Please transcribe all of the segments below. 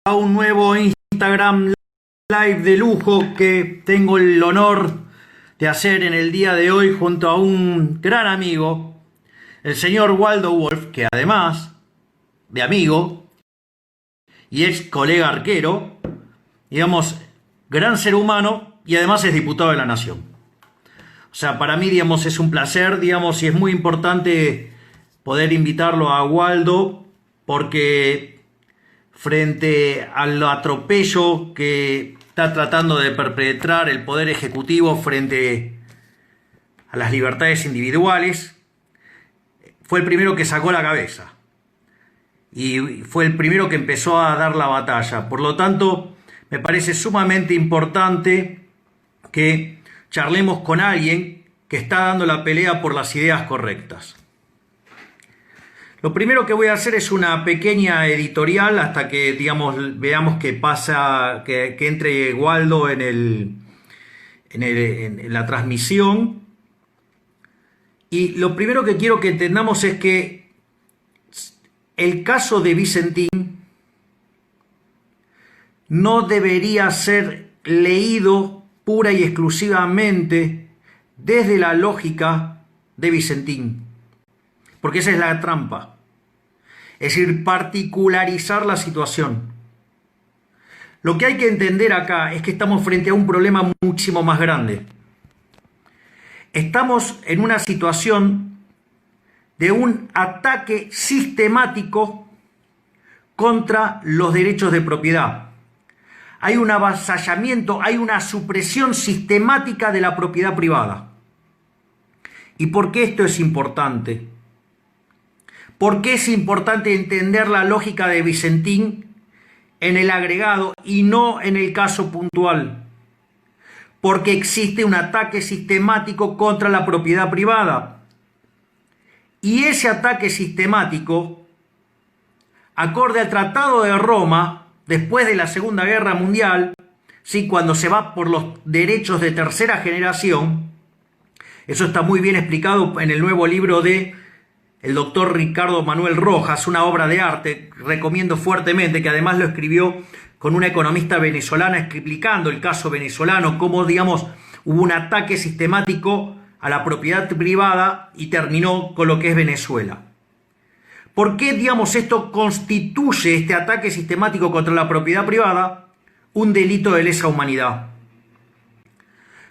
A un nuevo Instagram Live de lujo que tengo el honor de hacer en el día de hoy junto a un gran amigo, el señor Waldo Wolf, que además de amigo y ex colega arquero, digamos, gran ser humano y además es diputado de la Nación. O sea, para mí, digamos, es un placer, digamos, y es muy importante poder invitarlo a Waldo porque frente al atropello que está tratando de perpetrar el Poder Ejecutivo frente a las libertades individuales, fue el primero que sacó la cabeza y fue el primero que empezó a dar la batalla. Por lo tanto, me parece sumamente importante que charlemos con alguien que está dando la pelea por las ideas correctas. Lo primero que voy a hacer es una pequeña editorial hasta que, digamos, veamos qué pasa, que entre Waldo en la transmisión. Y lo primero que quiero que entendamos es que el caso de Vicentín no debería ser leído pura y exclusivamente desde la lógica de Vicentín, porque esa es la trampa. Es decir, particularizar la situación. Lo que hay que entender acá es que estamos frente a un problema muchísimo más grande. Estamos en una situación de un ataque sistemático contra los derechos de propiedad. Hay un avasallamiento, hay una supresión sistemática de la propiedad privada. ¿Y por qué esto es importante? ¿Por qué es importante entender la lógica de Vicentín en el agregado y no en el caso puntual? Porque existe un ataque sistemático contra la propiedad privada. Y ese ataque sistemático, acorde al Tratado de Roma, después de la Segunda Guerra Mundial, ¿sí? Cuando se va por los derechos de tercera generación, eso está muy bien explicado en el nuevo libro de el doctor Ricardo Manuel Rojas, una obra de arte, recomiendo fuertemente, que además lo escribió con una economista venezolana explicando el caso venezolano, cómo, digamos, hubo un ataque sistemático a la propiedad privada y terminó con lo que es Venezuela. ¿Por qué, digamos, esto constituye, este ataque sistemático contra la propiedad privada, un delito de lesa humanidad?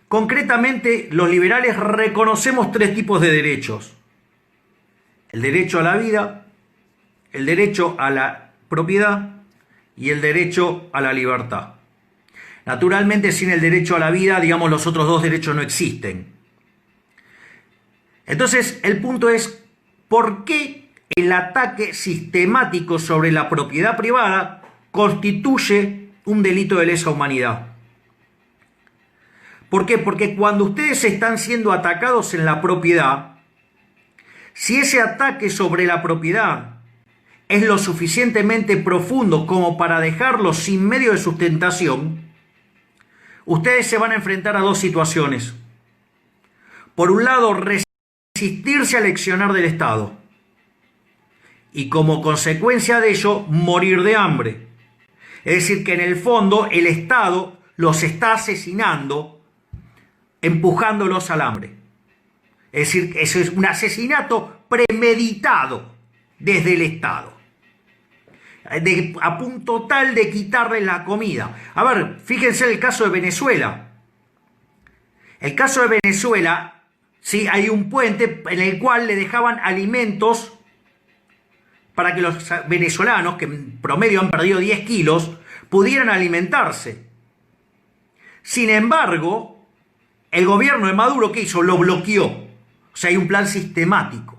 Concretamente, los liberales reconocemos tres tipos de derechos: el derecho a la vida, el derecho a la propiedad y el derecho a la libertad. Naturalmente, sin el derecho a la vida, digamos, los otros dos derechos no existen. Entonces, el punto es, ¿por qué el ataque sistemático sobre la propiedad privada constituye un delito de lesa humanidad? ¿Por qué? Porque cuando ustedes están siendo atacados en la propiedad, si ese ataque sobre la propiedad es lo suficientemente profundo como para dejarlo sin medio de sustentación, ustedes se van a enfrentar a dos situaciones. Por un lado, resistirse al accionar del Estado y como consecuencia de ello, morir de hambre. Es decir, que en el fondo el Estado los está asesinando, empujándolos al hambre. Es decir, eso es un asesinato premeditado desde el Estado, a punto tal de quitarle la comida. A ver, fíjense el caso de Venezuela. El caso de Venezuela, sí, hay un puente en el cual le dejaban alimentos para que los venezolanos, que en promedio han perdido 10 kilos, pudieran alimentarse. Sin embargo, el gobierno de Maduro, ¿qué hizo? Lo bloqueó. O sea, hay un plan sistemático.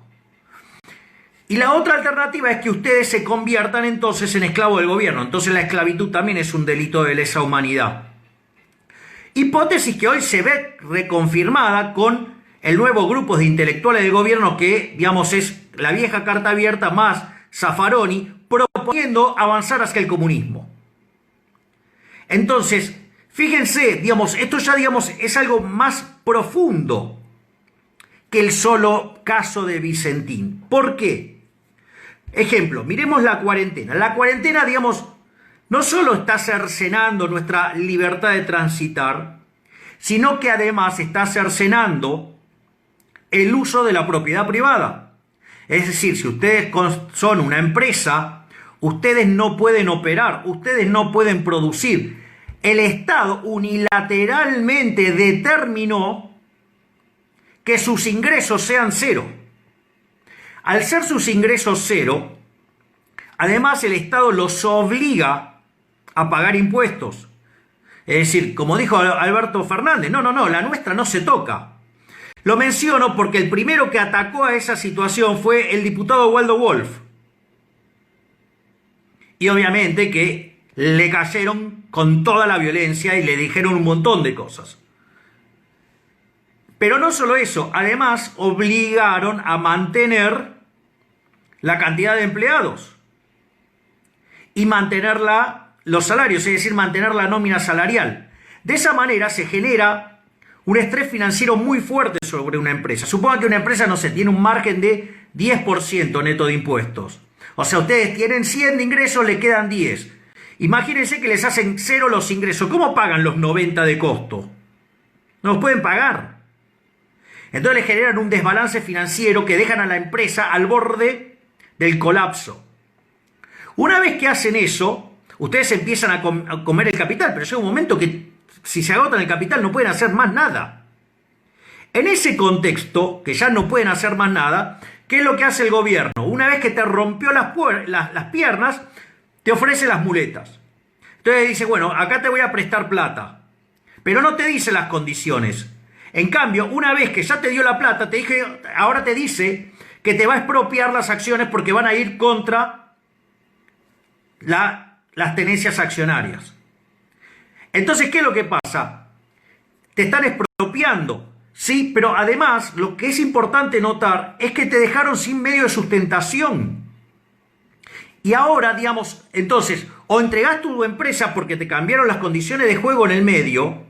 Y la otra alternativa es que ustedes se conviertan entonces en esclavos del gobierno. Entonces la esclavitud también es un delito de lesa humanidad. Hipótesis que hoy se ve reconfirmada con el nuevo grupo de intelectuales del gobierno que, digamos, es la vieja carta abierta más Zaffaroni, proponiendo avanzar hacia el comunismo. Entonces, fíjense, digamos, esto ya, digamos, es algo más profundo que el solo caso de Vicentín. ¿Por qué? Ejemplo, miremos la cuarentena. La cuarentena, digamos, no solo está cercenando nuestra libertad de transitar, sino que además está cercenando el uso de la propiedad privada. Es decir, si ustedes son una empresa, ustedes no pueden operar, ustedes no pueden producir. El Estado unilateralmente determinó que sus ingresos sean cero. Al ser sus ingresos cero, además el Estado los obliga a pagar impuestos. Es decir, como dijo Alberto Fernández, no, la nuestra no se toca. Lo menciono porque el primero que atacó a esa situación fue el diputado Waldo Wolf. Y obviamente que le cayeron con toda la violencia y le dijeron un montón de cosas. Pero no solo eso, además obligaron a mantener la cantidad de empleados y mantener los salarios, es decir, mantener la nómina salarial. De esa manera se genera un estrés financiero muy fuerte sobre una empresa. Supongan que una empresa, no sé, tiene un margen de 10% neto de impuestos. O sea, ustedes tienen 100 de ingresos, le quedan 10. Imagínense que les hacen cero los ingresos. ¿Cómo pagan los 90 de costo? No los pueden pagar. Entonces les generan un desbalance financiero que dejan a la empresa al borde del colapso. Una vez que hacen eso, ustedes empiezan a comer el capital, pero llega un momento que si se agotan el capital no pueden hacer más nada. En ese contexto, que ya no pueden hacer más nada, ¿qué es lo que hace el gobierno? Una vez que te rompió las piernas, te ofrece las muletas. Entonces dice, bueno, acá te voy a prestar plata, pero no te dice las condiciones. En cambio, una vez que ya te dio la plata, ahora te dice que te va a expropiar las acciones porque van a ir contra las tenencias accionarias. Entonces, ¿qué es lo que pasa? Te están expropiando, ¿sí? Pero además, lo que es importante notar es que te dejaron sin medio de sustentación. Y ahora, digamos, entonces, o entregás tu empresa porque te cambiaron las condiciones de juego en el medio,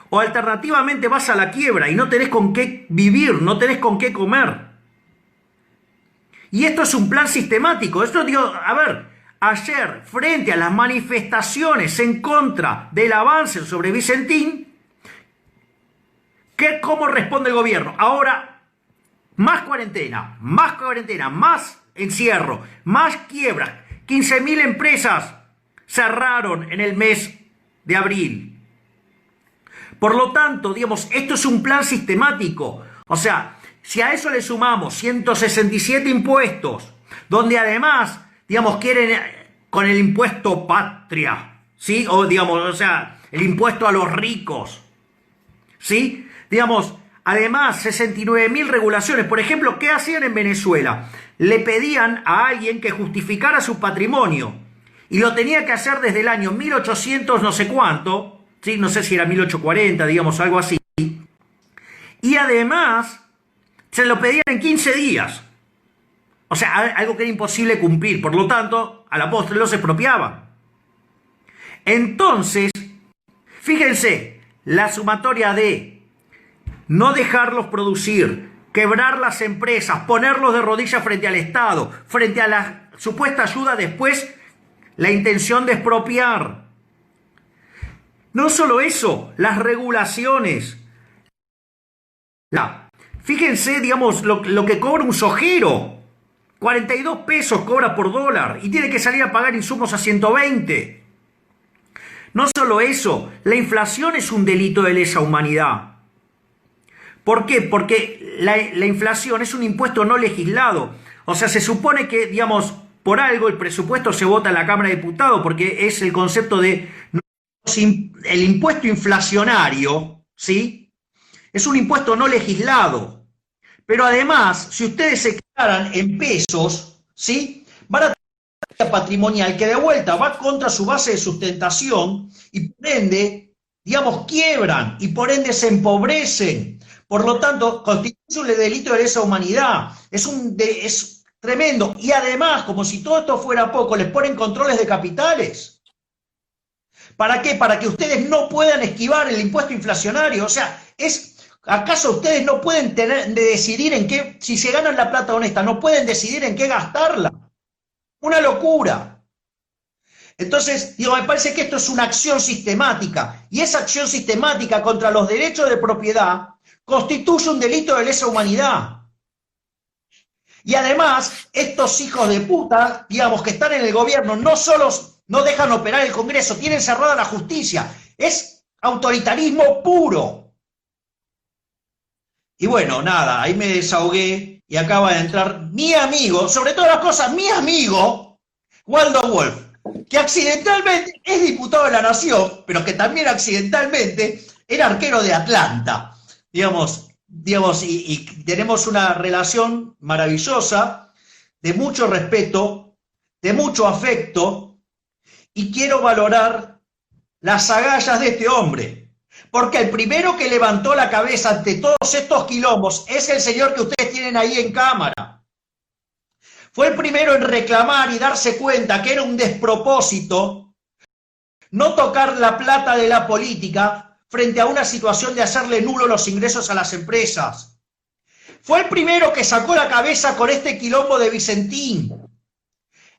o alternativamente vas a la quiebra y no tenés con qué vivir, no tenés con qué comer. Y esto es un plan sistemático. Esto digo, a ver, ayer, frente a las manifestaciones en contra del avance sobre Vicentín, ¿cómo responde el gobierno? Ahora, más cuarentena, más encierro, más quiebras. 15.000 empresas cerraron en el mes de abril. Por lo tanto, digamos, esto es un plan sistemático. O sea, si a eso le sumamos 167 impuestos, donde además, digamos, quieren con el impuesto patria, ¿sí? O, digamos, o sea, el impuesto a los ricos, ¿sí? Digamos, además, 69.000 regulaciones. Por ejemplo, ¿qué hacían en Venezuela? Le pedían a alguien que justificara su patrimonio y lo tenía que hacer desde el año 1800 no sé cuánto, ¿sí? No sé si era 1840, digamos, algo así. Y además, se lo pedían en 15 días. O sea, algo que era imposible cumplir. Por lo tanto, a la postre los expropiaban. Entonces, fíjense, la sumatoria de no dejarlos producir, quebrar las empresas, ponerlos de rodillas frente al Estado, frente a la supuesta ayuda, después la intención de expropiar. No solo eso, las regulaciones. Fíjense, digamos, lo que cobra un sojero. 42 pesos cobra por dólar y tiene que salir a pagar insumos a 120. No solo eso, la inflación es un delito de lesa humanidad. ¿Por qué? Porque la inflación es un impuesto no legislado. O sea, se supone que, digamos, por algo el presupuesto se vota en la Cámara de Diputados porque es el concepto de el impuesto inflacionario, ¿sí? Es un impuesto no legislado. Pero además, si ustedes se quedaran en pesos, ¿sí? Van a tener patrimonial que de vuelta va contra su base de sustentación y por ende, digamos, quiebran y por ende se empobrecen. Por lo tanto, constituye un delito de lesa humanidad. Es tremendo. Y además, como si todo esto fuera poco, les ponen controles de capitales. ¿Para qué? Para que ustedes no puedan esquivar el impuesto inflacionario. O sea, ¿acaso ustedes no pueden decidir en qué, si se ganan la plata honesta, no pueden decidir en qué gastarla? Una locura. Entonces, digo, me parece que esto es una acción sistemática, y esa acción sistemática contra los derechos de propiedad constituye un delito de lesa humanidad. Y además, estos hijos de puta, digamos, que están en el gobierno, no solo no dejan operar el Congreso, tienen cerrada la justicia. Es autoritarismo puro. Y bueno, nada, ahí me desahogué y acaba de entrar mi amigo, sobre todas las cosas, mi amigo, Waldo Wolf, que accidentalmente es diputado de la Nación, pero que también accidentalmente era arquero de Atlanta. Y tenemos una relación maravillosa, de mucho respeto, de mucho afecto, y quiero valorar las agallas de este hombre. Porque el primero que levantó la cabeza ante todos estos quilombos es el señor que ustedes tienen ahí en cámara. Fue el primero en reclamar y darse cuenta que era un despropósito no tocar la plata de la política frente a una situación de hacerle nulo los ingresos a las empresas. Fue el primero que sacó la cabeza con este quilombo de Vicentín.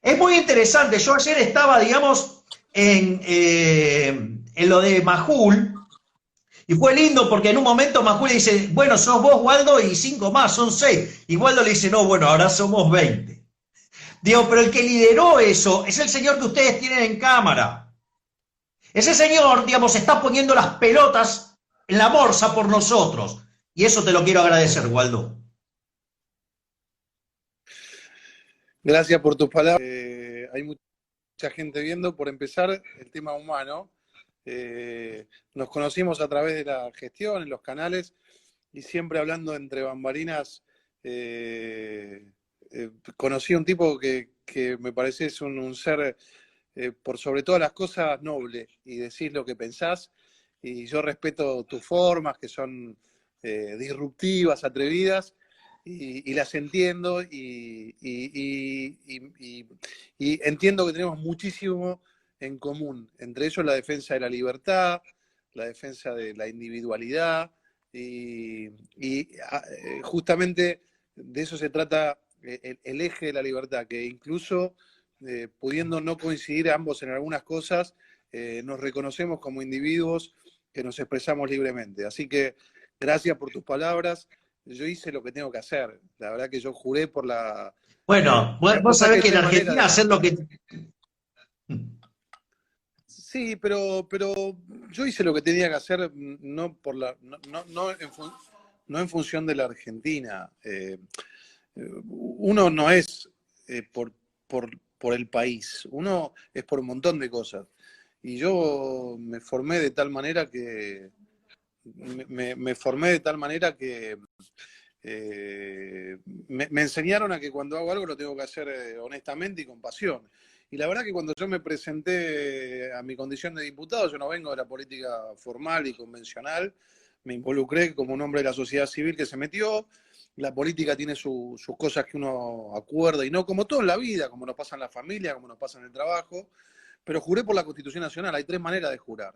Es muy interesante, yo ayer estaba, digamos, en lo de Majul, y fue lindo porque en un momento Majul le dice, bueno, sos vos, Waldo, y 5 más, son 6. Y Waldo le dice, no, bueno, ahora somos 20. Digo, pero el que lideró eso es el señor que ustedes tienen en cámara. Ese señor, digamos, está poniendo las pelotas en la morsa por nosotros. Y eso te lo quiero agradecer, Waldo. Gracias por tus palabras. Hay mucha gente viendo. Por empezar, el tema humano. Nos conocimos a través de la gestión, en los canales, y siempre hablando entre bambalinas. Conocí a un tipo que me parece es un ser, por sobre todas las cosas, noble, y decís lo que pensás, y yo respeto tus formas, que son disruptivas, atrevidas, y las entiendo, y entiendo que tenemos muchísimo en común, entre ellos la defensa de la libertad, la defensa de la individualidad, y justamente de eso se trata el eje de la libertad, que incluso pudiendo no coincidir ambos en algunas cosas, nos reconocemos como individuos que nos expresamos libremente. Así que gracias por tus palabras. Yo hice lo que tengo que hacer. La verdad que yo juré por la... Bueno, vos sabés que en Argentina hacer lo que... Sí, pero yo hice lo que tenía que hacer, no por la, no en función de la Argentina. Uno no es por el país, uno es por un montón de cosas. Y yo me formé de tal manera que me enseñaron a que cuando hago algo lo tengo que hacer honestamente y con pasión. Y la verdad que cuando yo me presenté a mi condición de diputado, yo no vengo de la política formal y convencional, me involucré como un hombre de la sociedad civil que se metió. La política tiene sus cosas que uno acuerda y no, como todo en la vida, como nos pasa en la familia, como nos pasa en el trabajo, pero juré por la Constitución Nacional. Hay 3 maneras de jurar: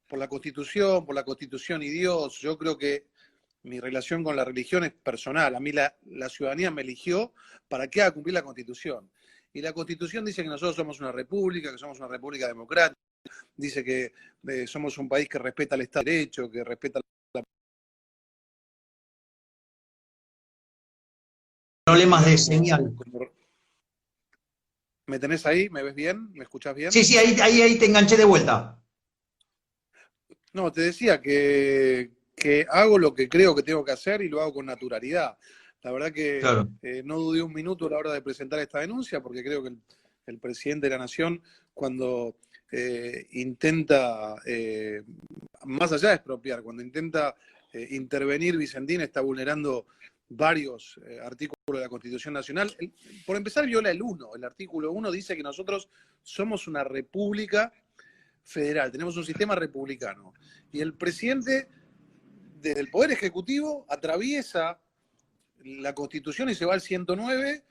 por la Constitución y Dios. Yo creo que mi relación con la religión es personal. A mí la ciudadanía me eligió para que haga cumplir la Constitución. Y la Constitución dice que nosotros somos una república, que somos una república democrática, dice que somos un país que respeta el Estado de Derecho, que respeta la... Problemas de señal. ¿Me tenés ahí? ¿Me ves bien? ¿Me escuchás bien? Sí, ahí te enganché de vuelta. No, te decía que hago lo que creo que tengo que hacer y lo hago con naturalidad. La verdad que claro, no dudé un minuto a la hora de presentar esta denuncia, porque creo que el presidente de la Nación, cuando intenta, más allá de expropiar, cuando intenta intervenir, Vicentín está vulnerando varios artículos de la Constitución Nacional. Por empezar, viola el artículo 1 dice que nosotros somos una república federal, tenemos un sistema republicano. Y el presidente, desde el Poder Ejecutivo, atraviesa la Constitución y se va al 109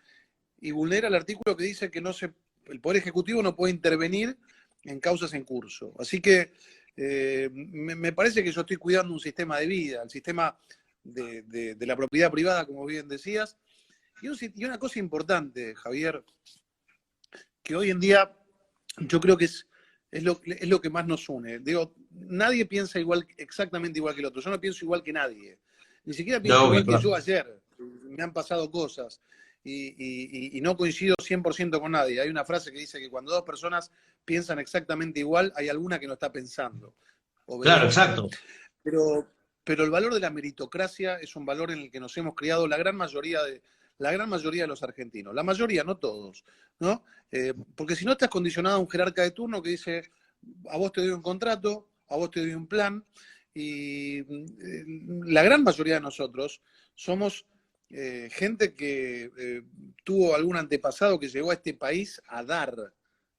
y vulnera el artículo que dice que el Poder Ejecutivo no puede intervenir en causas en curso. Así que me parece que yo estoy cuidando un sistema de vida, el sistema de la propiedad privada, como bien decías. Y una cosa importante, Javier, que hoy en día yo creo que es lo que más nos une. Digo, nadie piensa exactamente igual que el otro. Yo no pienso igual que nadie. Ni siquiera pienso igual que yo ayer. Me han pasado cosas y no coincido 100% con nadie. Hay una frase que dice que cuando dos personas piensan exactamente igual, hay alguna que no está pensando. Claro, exacto. Pero el valor de la meritocracia es un valor en el que nos hemos criado la gran mayoría de los argentinos. La mayoría, no todos, ¿no? Porque si no estás condicionado a un jerarca de turno que dice, a vos te doy un contrato, a vos te doy un plan, y la gran mayoría de nosotros somos gente que tuvo algún antepasado que llegó a este país a dar,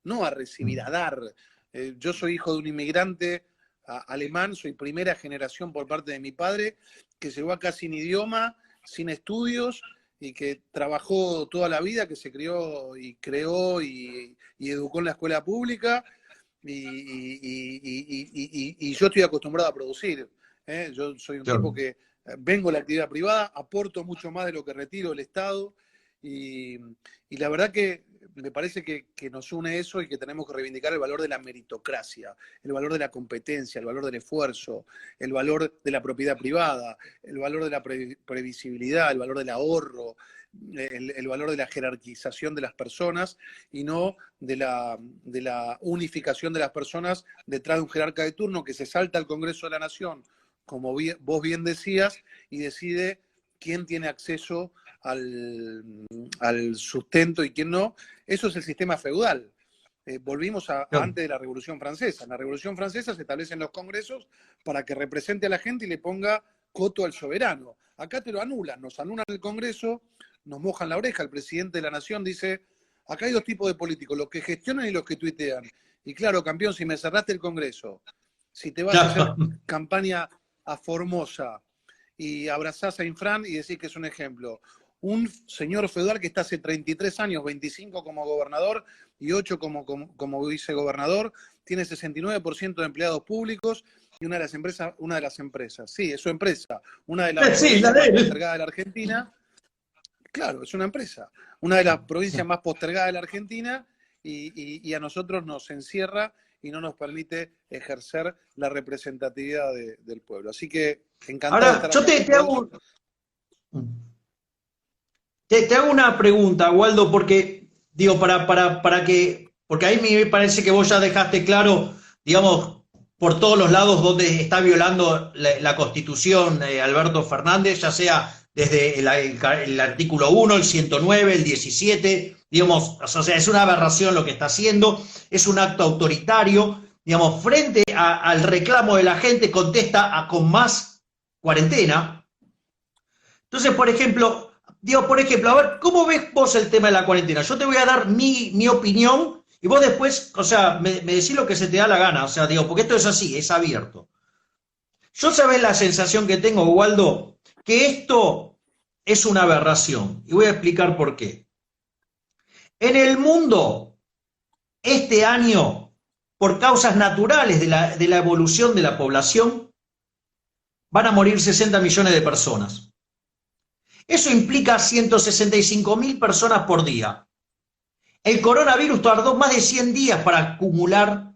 no a recibir, a dar. Yo soy hijo de un inmigrante alemán, soy primera generación por parte de mi padre, que llegó acá sin idioma, sin estudios, y que trabajó toda la vida, que se crió y creó y educó en la escuela pública, y yo estoy acostumbrado a producir. Yo soy un tipo que vengo de la actividad privada, aporto mucho más de lo que retiro del Estado, y la verdad que me parece que nos une eso y que tenemos que reivindicar el valor de la meritocracia, el valor de la competencia, el valor del esfuerzo, el valor de la propiedad privada, el valor de la previsibilidad, el valor del ahorro, el valor de la jerarquización de las personas y no de la unificación de las personas detrás de un jerarca de turno que se salta al Congreso de la Nación, como vos bien decías, y decide quién tiene acceso al sustento y quién no. Eso es el sistema feudal. Volvimos a antes de la Revolución Francesa. En la Revolución Francesa se establecen los congresos para que represente a la gente y le ponga coto al soberano. Acá te lo anulan, nos anulan el Congreso, nos mojan la oreja. El presidente de la Nación dice, acá hay dos tipos de políticos, los que gestionan y los que tuitean. Y claro, campeón, si me cerraste el Congreso, si te vas a hacer campaña a Formosa y abrazás a Infran y decís que es un ejemplo, un señor feudal que está hace 33 años, 25 como gobernador y 8 como vicegobernador, tiene 69% de empleados públicos y una de las empresas, sí, es su empresa, una de las provincias más postergadas de la Argentina, claro, es una empresa, una de las provincias más postergadas de la Argentina y a nosotros nos encierra y no nos permite ejercer la representatividad del pueblo. Así que encantado Ahora, de estar yo te hago una pregunta, Waldo, porque, digo, porque a mí me parece que vos ya dejaste claro, digamos, por todos los lados donde está violando la Constitución Alberto Fernández, ya sea desde el artículo 1, el 109, el 17, digamos, o sea, es una aberración lo que está haciendo, es un acto autoritario, digamos, frente al reclamo de la gente contesta con más cuarentena. Entonces, por ejemplo, a ver, ¿cómo ves vos el tema de la cuarentena? Yo te voy a dar mi opinión y vos después, o sea, me decís lo que se te da la gana, o sea, digo, porque esto es así, es abierto. Yo sabés la sensación que tengo, Waldo, que esto es una aberración, y voy a explicar por qué. En el mundo, este año, por causas naturales de la evolución de la población, van a morir 60 millones de personas. Eso implica 165.000 personas por día. El coronavirus tardó más de 100 días para acumular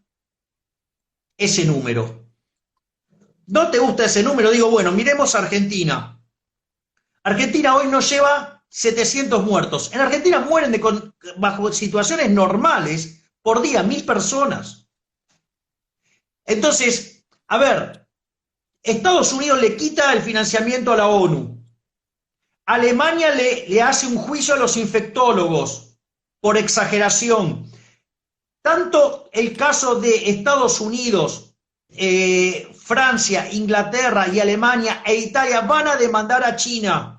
ese número. ¿No te gusta ese número? Digo, bueno, miremos a Argentina. Argentina hoy nos lleva 700 muertos. En Argentina mueren bajo situaciones normales por día 1.000 personas. Entonces, a ver, Estados Unidos le quita el financiamiento a la ONU. Alemania le hace un juicio a los infectólogos por exageración. Tanto el caso de Estados Unidos, Francia, Inglaterra y Alemania e Italia van a demandar a China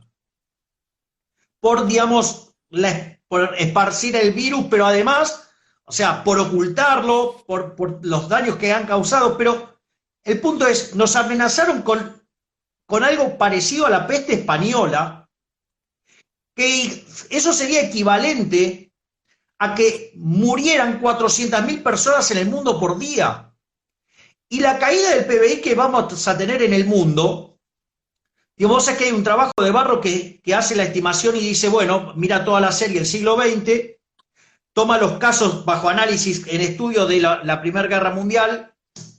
por, digamos, por esparcir el virus, pero además, o sea, por ocultarlo, por los daños que han causado. Pero el punto es, nos amenazaron con algo parecido a la peste española, que eso sería equivalente a que murieran 400.000 personas en el mundo por día. Y la caída del PBI que vamos a tener en el mundo, digo, vos sabés que hay un trabajo de Barro que hace la estimación y dice, bueno, mira toda la serie del siglo XX, toma los casos bajo análisis en estudio de la Primera Guerra Mundial,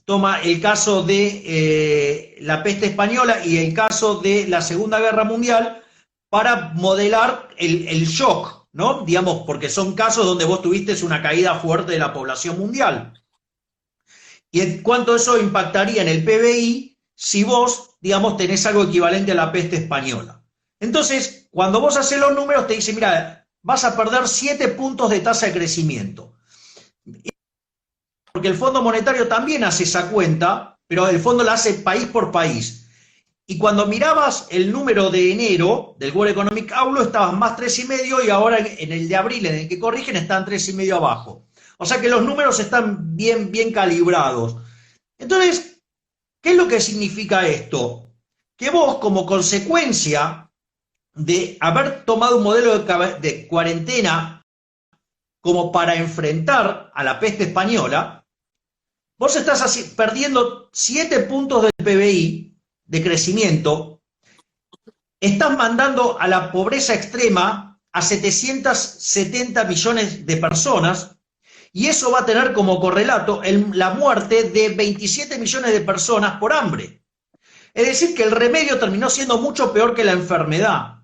toma el caso de la peste española y el caso de la Segunda Guerra Mundial para modelar el shock, ¿no? Digamos, porque son casos donde vos tuviste una caída fuerte de la población mundial. Y en cuánto eso impactaría en el PBI si vos, digamos, tenés algo equivalente a la peste española. Entonces, cuando vos haces los números, te dice, mira, vas a perder 7 puntos de tasa de crecimiento. Porque el Fondo Monetario también hace esa cuenta, pero el fondo la hace país por país. Y cuando mirabas el número de enero del World Economic Outlook, estabas más 3,5 y ahora en el de abril, en el que corrigen, están 3,5 abajo. O sea que los números están bien calibrados. Entonces, ¿qué es lo que significa esto? Que vos, como consecuencia de haber tomado un modelo de cuarentena como para enfrentar a la peste española, vos estás perdiendo 7 puntos del PBI de crecimiento, estás mandando a la pobreza extrema a 770 millones de personas, y eso va a tener como correlato la muerte de 27 millones de personas por hambre. Es decir, que el remedio terminó siendo mucho peor que la enfermedad.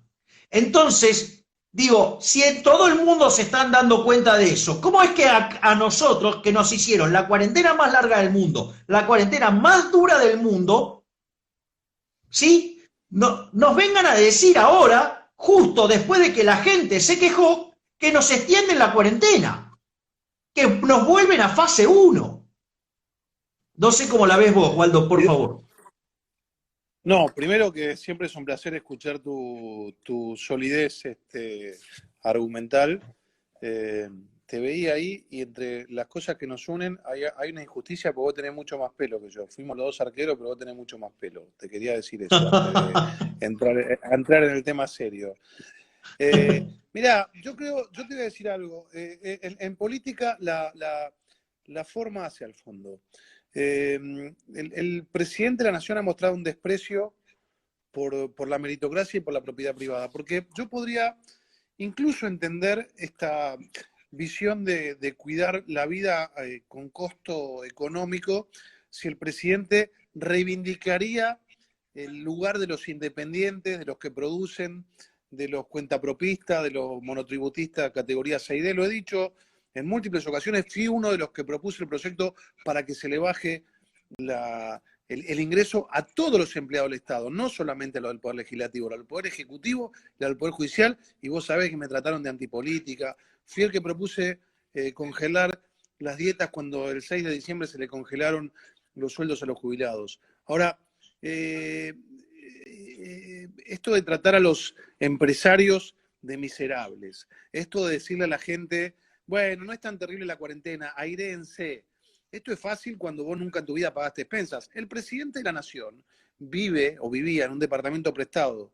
Entonces, digo, si en todo el mundo se están dando cuenta de eso, ¿cómo es que a nosotros, que nos hicieron la cuarentena más larga del mundo, la cuarentena más dura del mundo, ¿sí? Nos vengan a decir ahora, justo después de que la gente se quejó, que nos extienden la cuarentena, que nos vuelven a fase 1? No sé cómo la ves vos, Waldo, por favor. No, primero que siempre es un placer escuchar tu solidez argumental. Te veía ahí y entre las cosas que nos unen hay una injusticia porque vos tenés mucho más pelo que yo. Fuimos los dos arqueros, pero vos tenés mucho más pelo. Te quería decir eso antes de entrar en el tema serio. Mirá, yo te voy a decir algo. En política la forma hacia el fondo. El presidente de la Nación ha mostrado un desprecio por la meritocracia y por la propiedad privada, porque yo podría incluso entender esta visión de cuidar la vida con costo económico si el presidente reivindicaría el lugar de los independientes, de los que producen, de los cuentapropistas, de los monotributistas categoría 6D. Lo he dicho en múltiples ocasiones, fui uno de los que propuso el proyecto para que se le baje el ingreso a todos los empleados del Estado, no solamente a los del Poder Legislativo, a los del Poder Ejecutivo y al Poder Judicial, y vos sabés que me trataron de antipolítica. Fui el que propuse congelar las dietas cuando el 6 de diciembre se le congelaron los sueldos a los jubilados. Ahora, esto de tratar a los empresarios de miserables, esto de decirle a la gente, bueno, no es tan terrible la cuarentena, airéense. Esto es fácil cuando vos nunca en tu vida pagaste expensas. El presidente de la Nación vive o vivía en un departamento prestado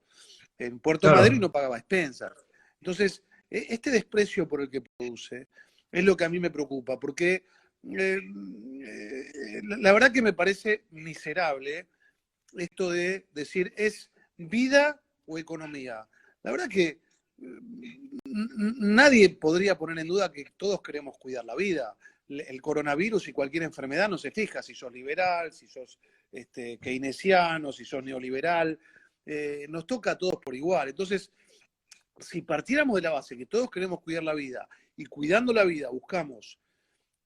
en Puerto Madero y no pagaba expensas. Entonces, este desprecio por el que produce es lo que a mí me preocupa, porque la verdad que me parece miserable esto de decir, ¿es vida o economía? La verdad que nadie podría poner en duda que todos queremos cuidar la vida. El coronavirus y cualquier enfermedad no se fija si sos liberal, si sos keynesiano, si sos neoliberal. Nos toca a todos por igual. Entonces, si partiéramos de la base que todos queremos cuidar la vida y cuidando la vida buscamos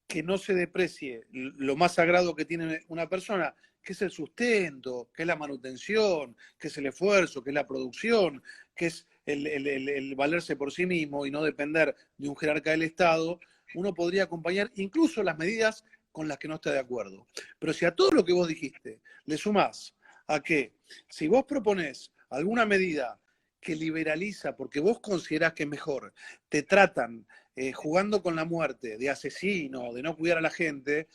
que no se deprecie lo más sagrado que tiene una persona, que es el sustento, que es la manutención, que es el esfuerzo, que es la producción, que es el valerse por sí mismo y no depender de un jerarca del Estado, uno podría acompañar incluso las medidas con las que no está de acuerdo. Pero si a todo lo que vos dijiste le sumás a que si vos proponés alguna medida que liberaliza porque vos considerás que es mejor, te tratan jugando con la muerte de asesino, de no cuidar a la gente,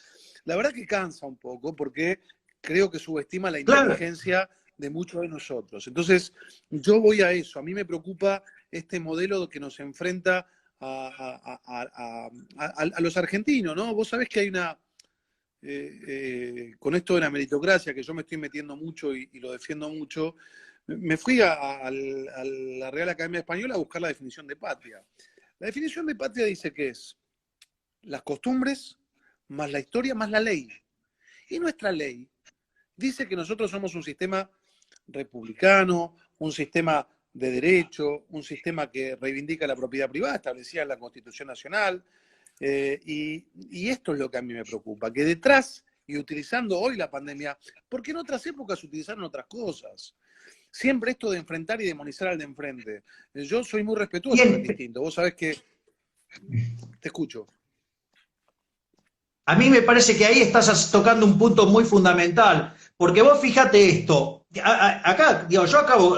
la verdad que cansa un poco porque creo que subestima la inteligencia de muchos de nosotros. Entonces, yo voy a eso. A mí me preocupa este modelo que nos enfrenta a los argentinos, ¿no? Vos sabés que hay una... con esto de la meritocracia, que yo me estoy metiendo mucho y lo defiendo mucho, me fui a la Real Academia Española a buscar la definición de patria. La definición de patria dice que es las costumbres, más la historia, más la ley. Y nuestra ley dice que nosotros somos un sistema republicano, un sistema de derecho, un sistema que reivindica la propiedad privada establecida en la Constitución Nacional. Y esto es lo que a mí me preocupa, que detrás, y utilizando hoy la pandemia, porque en otras épocas utilizaron otras cosas. Siempre esto de enfrentar y demonizar al de enfrente. Yo soy muy respetuoso del distinto. Vos sabés que... Te escucho. A mí me parece que ahí estás tocando un punto muy fundamental, porque vos fíjate esto, acá, digo,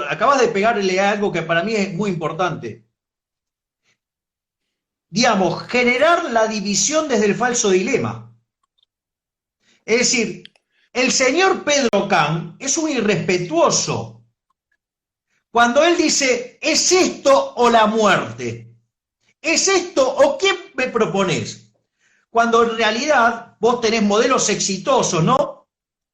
acabas de pegarle a algo que para mí es muy importante. Digamos, generar la división desde el falso dilema. Es decir, el señor Pedro Can es un irrespetuoso. Cuando él dice, ¿es esto o la muerte? ¿Es esto o qué me propones? Cuando en realidad vos tenés modelos exitosos, ¿no?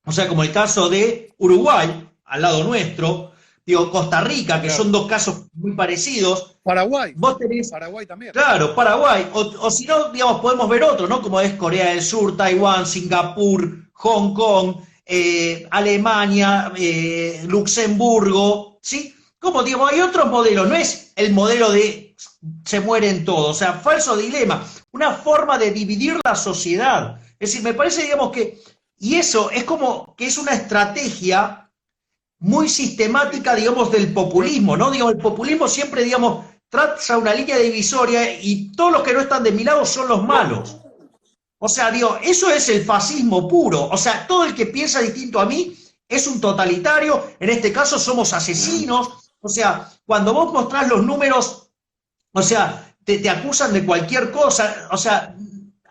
O sea, como el caso de Uruguay, al lado nuestro, digo, Costa Rica, que claro, son dos casos muy parecidos. Paraguay. Vos tenés, Paraguay también. Claro, Paraguay. O si no, digamos, podemos ver otro, ¿no? Como es Corea del Sur, Taiwán, Singapur, Hong Kong, Alemania, Luxemburgo, ¿sí? Como, digamos, hay otros modelos, no es el modelo de se mueren todos, o sea, falso dilema, una forma de dividir la sociedad. Es decir, me parece, digamos, que, y eso es como que es una estrategia muy sistemática, digamos, del populismo, ¿no? Digamos, el populismo siempre, digamos, traza una línea divisoria y todos los que no están de mi lado son los malos. O sea, digo, eso es el fascismo puro. O sea, todo el que piensa distinto a mí es un totalitario, en este caso somos asesinos. O sea, cuando vos mostrás los números, o sea, te acusan de cualquier cosa. O sea,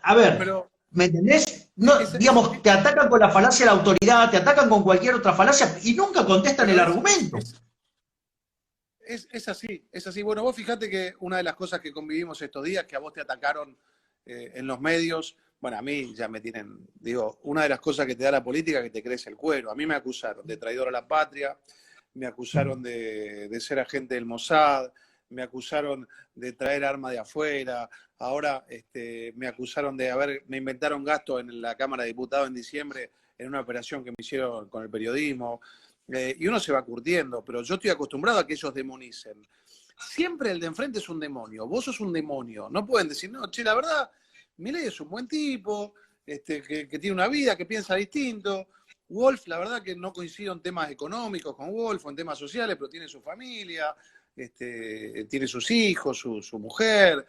a ver, pero, ¿me entendés? No, digamos, te atacan con la falacia de la autoridad, te atacan con cualquier otra falacia y nunca contestan el argumento. Es así, es así. Bueno, vos fíjate que una de las cosas que convivimos estos días, que a vos te atacaron en los medios, bueno, a mí ya me tienen, digo, una de las cosas que te da la política es que te crece el cuero. A mí me acusaron de traidor a la patria, me acusaron de ser agente del Mossad, me acusaron de traer arma de afuera, ahora me acusaron me inventaron gastos en la Cámara de Diputados en diciembre en una operación que me hicieron con el periodismo, y uno se va curtiendo, pero yo estoy acostumbrado a que ellos demonicen. Siempre el de enfrente es un demonio, vos sos un demonio, no pueden decir, no, che, la verdad, Milei es un buen tipo, que tiene una vida, que piensa distinto. Wolf, la verdad que no coincido en temas económicos con Wolf, o en temas sociales, pero tiene su familia, tiene sus hijos, su mujer,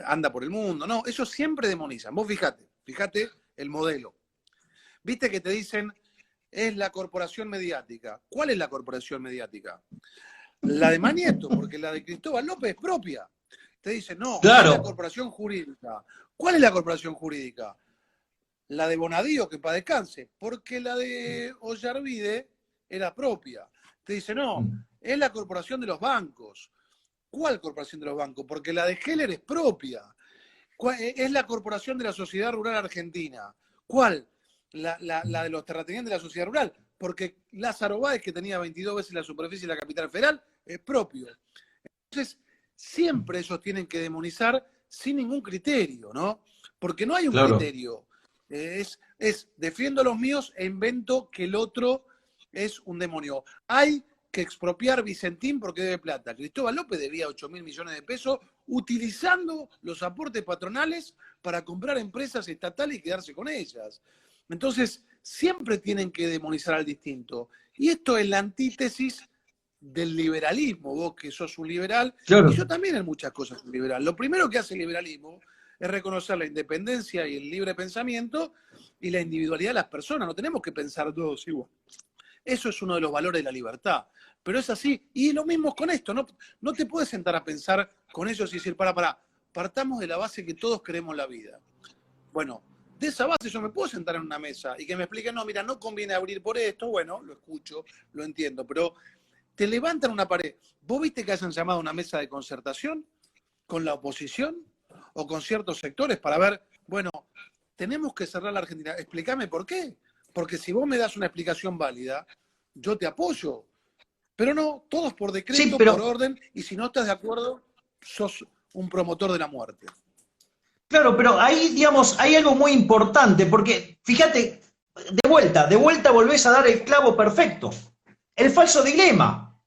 anda por el mundo. No, ellos siempre demonizan. Vos fíjate el modelo. Viste que te dicen, es la corporación mediática. ¿Cuál es la corporación mediática? La de Manieto, porque la de Cristóbal López es propia. Te dicen, no, claro, es la corporación jurídica. ¿Cuál es la corporación jurídica? La de Bonadío, que para descanse, porque la de Ollarvide era propia. Te dice, no, es la corporación de los bancos. ¿Cuál corporación de los bancos? Porque la de Heller es propia. Es la corporación de la Sociedad Rural Argentina. ¿Cuál? La de los terratenientes de la Sociedad Rural. Porque Lázaro Báez, que tenía 22 veces la superficie de la capital federal, es propio. Entonces, siempre ellos tienen que demonizar sin ningún criterio, ¿no? Porque no hay un criterio. Es defiendo a los míos e invento que el otro es un demonio. Hay que expropiar Vicentín porque debe plata. Cristóbal López debía 8.000 millones de pesos utilizando los aportes patronales para comprar empresas estatales y quedarse con ellas. Entonces, siempre tienen que demonizar al distinto. Y esto es la antítesis del liberalismo. Vos que sos un liberal, claro, y yo también en muchas cosas soy liberal. Lo primero que hace el liberalismo es reconocer la independencia y el libre pensamiento y la individualidad de las personas. No tenemos que pensar todos igual. Eso es uno de los valores de la libertad. Pero es así. Y lo mismo con esto. No te puedes sentar a pensar con ellos y decir, partamos de la base que todos queremos la vida. Bueno, de esa base yo me puedo sentar en una mesa y que me expliquen, no, mira, no conviene abrir por esto. Bueno, lo escucho, lo entiendo. Pero te levantan una pared. ¿Vos viste que hayan llamado a una mesa de concertación con la oposición o con ciertos sectores para ver, bueno, tenemos que cerrar la Argentina? Explícame por qué. Porque si vos me das una explicación válida, yo te apoyo. Pero no, todos por decreto, sí, por orden, y si no estás de acuerdo, sos un promotor de la muerte. Claro, pero ahí, digamos, hay algo muy importante, porque fíjate, de vuelta volvés a dar el clavo perfecto. El falso dilema.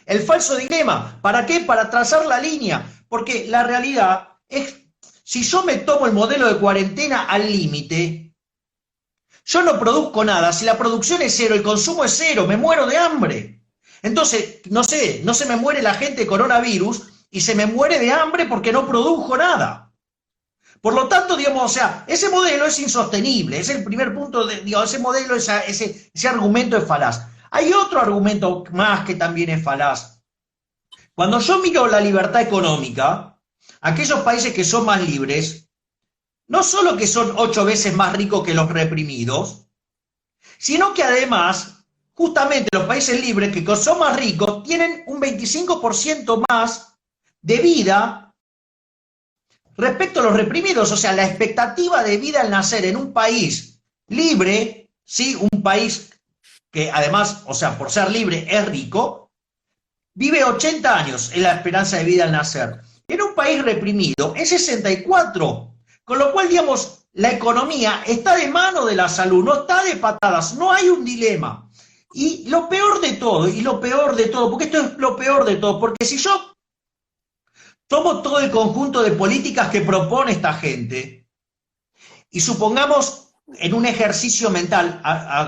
El falso dilema. ¿Para qué? Para trazar la línea. Porque la realidad es, si yo me tomo el modelo de cuarentena al límite, yo no produzco nada. Si la producción es cero, el consumo es cero, me muero de hambre. Entonces, no sé, no se me muere la gente de coronavirus y se me muere de hambre porque no produjo nada. Por lo tanto, digamos, o sea, ese modelo es insostenible, es el primer punto, digamos, ese modelo, ese argumento es falaz. Hay otro argumento más que también es falaz. Cuando yo miro la libertad económica, aquellos países que son más libres, no solo que son 8 veces más ricos que los reprimidos, sino que además, justamente los países libres que son más ricos tienen un 25% más de vida respecto a los reprimidos. O sea, la expectativa de vida al nacer en un país libre, ¿sí? Un país que además, o sea, por ser libre es rico, vive 80 años en la esperanza de vida al nacer. En un país reprimido es 64, con lo cual, digamos, la economía está de mano de la salud, no está de patadas, no hay un dilema. Y lo peor de todo, porque esto es lo peor de todo, porque si yo tomo todo el conjunto de políticas que propone esta gente y supongamos en un ejercicio mental,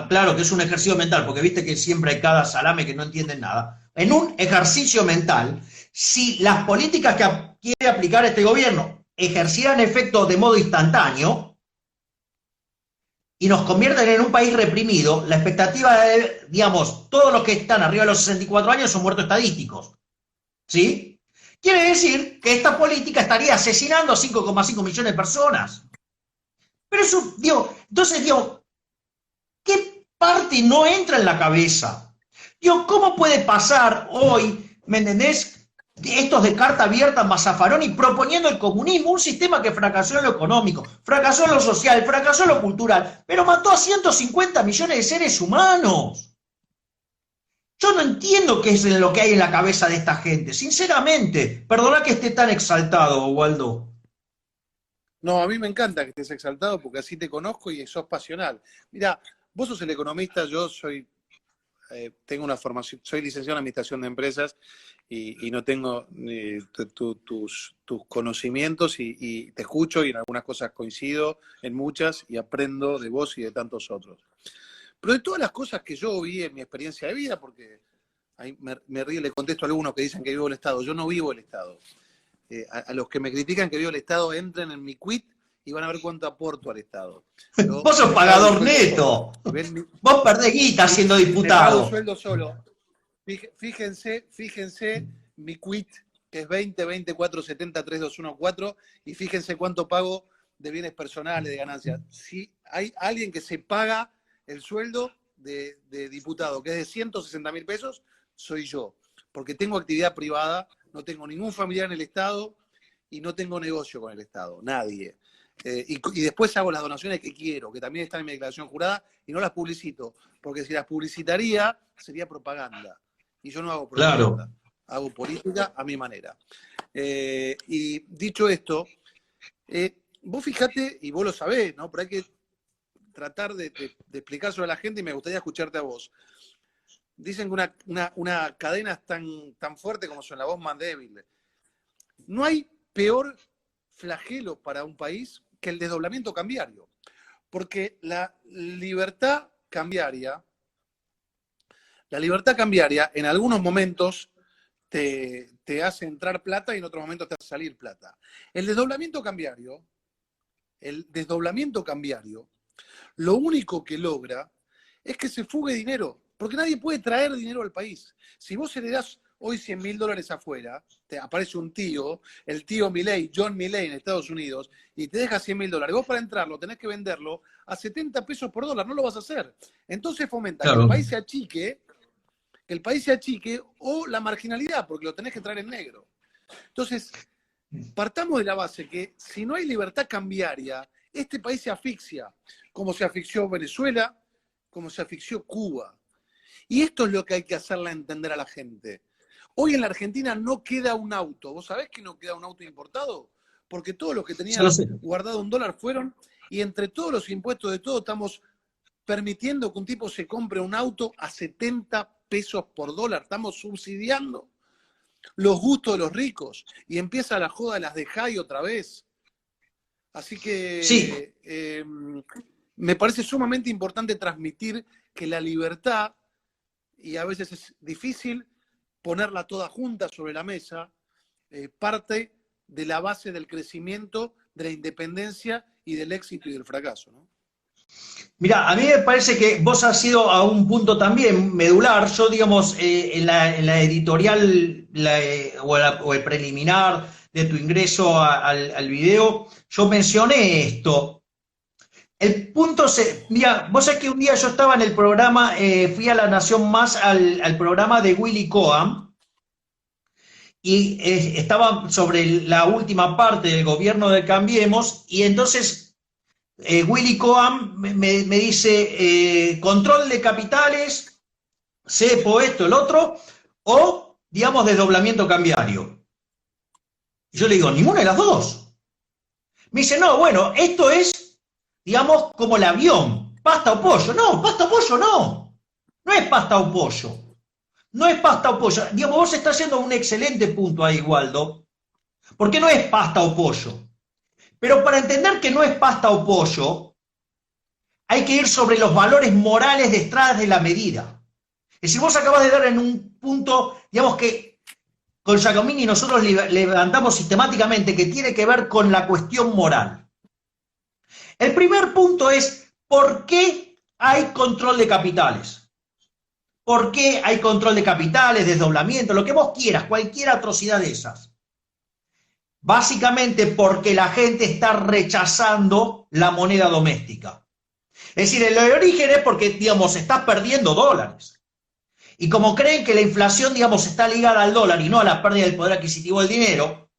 claro que es un ejercicio mental, porque viste que siempre hay cada salame que no entienden nada, en un ejercicio mental, si las políticas que quiere aplicar este gobierno ejercieran efecto de modo instantáneo y nos convierten en un país reprimido, la expectativa de, digamos, todos los que están arriba de los 64 años son muertos estadísticos, ¿sí? Quiere decir que esta política estaría asesinando a 5,5 millones de personas. Pero eso, digo, entonces, digo, ¿qué parte no entra en la cabeza? Digo, ¿cómo puede pasar hoy, me entendés, estos de carta abierta Mazzafaroni proponiendo el comunismo, un sistema que fracasó en lo económico, fracasó en lo social, fracasó en lo cultural, pero mató a 150 millones de seres humanos? Yo no entiendo qué es lo que hay en la cabeza de esta gente, sinceramente. Perdona que esté tan exaltado, Waldo. No, a mí me encanta que estés exaltado porque así te conozco y sos pasional. Mira, vos sos el economista, yo soy, tengo una formación, soy licenciado en Administración de Empresas y no tengo tus conocimientos y te escucho y en algunas cosas coincido, en muchas, y aprendo de vos y de tantos otros. Pero de todas las cosas que yo vi en mi experiencia de vida, porque ahí me río y le contesto a algunos que dicen que vivo el Estado, yo no vivo el Estado. A los que me critican que vivo el Estado, entren en mi quit y van a ver cuánto aporto al Estado. Vos sos pagador neto. Vos perdés guita siendo diputado. Pago sueldo solo. Fíjense mi quit, que es 20 470 3214, y fíjense cuánto pago de bienes personales, de ganancias. Si hay alguien que se paga el sueldo de diputado, que es de 160.000 pesos, soy yo. Porque tengo actividad privada, no tengo ningún familiar en el Estado y no tengo negocio con el Estado, nadie. Y después hago las donaciones que quiero, que también están en mi declaración jurada, y no las publicito, porque si las publicitaría sería propaganda. Y yo no hago propaganda, claro. Hago política a mi manera. Y dicho esto, vos fijate, y vos lo sabés, ¿no? Pero hay que tratar de explicárselo a la gente y me gustaría escucharte a vos. Dicen que una cadena es tan fuerte como son la voz más débil. No hay peor flagelo para un país que el desdoblamiento cambiario. Porque la libertad cambiaria en algunos momentos te hace entrar plata y en otros momentos te hace salir plata. El desdoblamiento cambiario, lo único que logra es que se fugue dinero, porque nadie puede traer dinero al país. Si vos heredás hoy $100.000 afuera, te aparece un tío, el tío Milley, John Milley en Estados Unidos, y te deja $100.000. Vos para entrarlo tenés que venderlo a 70 pesos por dólar, no lo vas a hacer. Entonces fomenta claro. Que el país se achique o la marginalidad, porque lo tenés que traer en negro. Entonces, partamos de la base que si no hay libertad cambiaria, este país se asfixia, como se asfixió Venezuela, como se asfixió Cuba. Y esto es lo que hay que hacerle entender a la gente. Hoy en la Argentina no queda un auto. ¿Vos sabés que no queda un auto importado? porque todos los que tenían guardado $1 fueron, y entre todos los impuestos de todo estamos permitiendo que un tipo se compre un auto a 70 pesos por dólar. Estamos subsidiando los gustos de los ricos. Y empieza la joda de las de Jai otra vez. Así que sí. Me parece sumamente importante transmitir que la libertad, y a veces es difícil ponerla toda junta sobre la mesa, parte de la base del crecimiento, de la independencia y del éxito y del fracaso, ¿no? Mira, a mí me parece que vos has ido a un punto también medular. Yo, digamos, en la editorial o el preliminar de tu ingreso al video, yo mencioné esto. El punto mira, vos sabés que un día yo estaba en el programa, fui a La Nación Más al programa de Willy Cohen, y estaba sobre la última parte del gobierno de Cambiemos, y entonces Willy Cohen me dice, control de capitales, cepo, esto, el otro, o, digamos, desdoblamiento cambiario. Y yo le digo, ninguna de las dos. Me dice, no, bueno, esto es, digamos, como el avión, pasta o pollo. No, pasta o pollo no. No es pasta o pollo. No es pasta o pollo. Digamos, vos estás haciendo un excelente punto ahí, Waldo, porque no es pasta o pollo. Pero para entender que no es pasta o pollo, hay que ir sobre los valores morales detrás de la medida. Es decir, vos acabas de dar en un punto, digamos que con Giacomini nosotros levantamos sistemáticamente, que tiene que ver con la cuestión moral. El primer punto es, ¿por qué hay control de capitales? ¿Por qué hay control de capitales, desdoblamiento, lo que vos quieras, cualquier atrocidad de esas? Básicamente porque la gente está rechazando la moneda doméstica. Es decir, el origen es porque, digamos, estás perdiendo dólares. Y como creen que la inflación, digamos, está ligada al dólar y no a la pérdida del poder adquisitivo del dinero,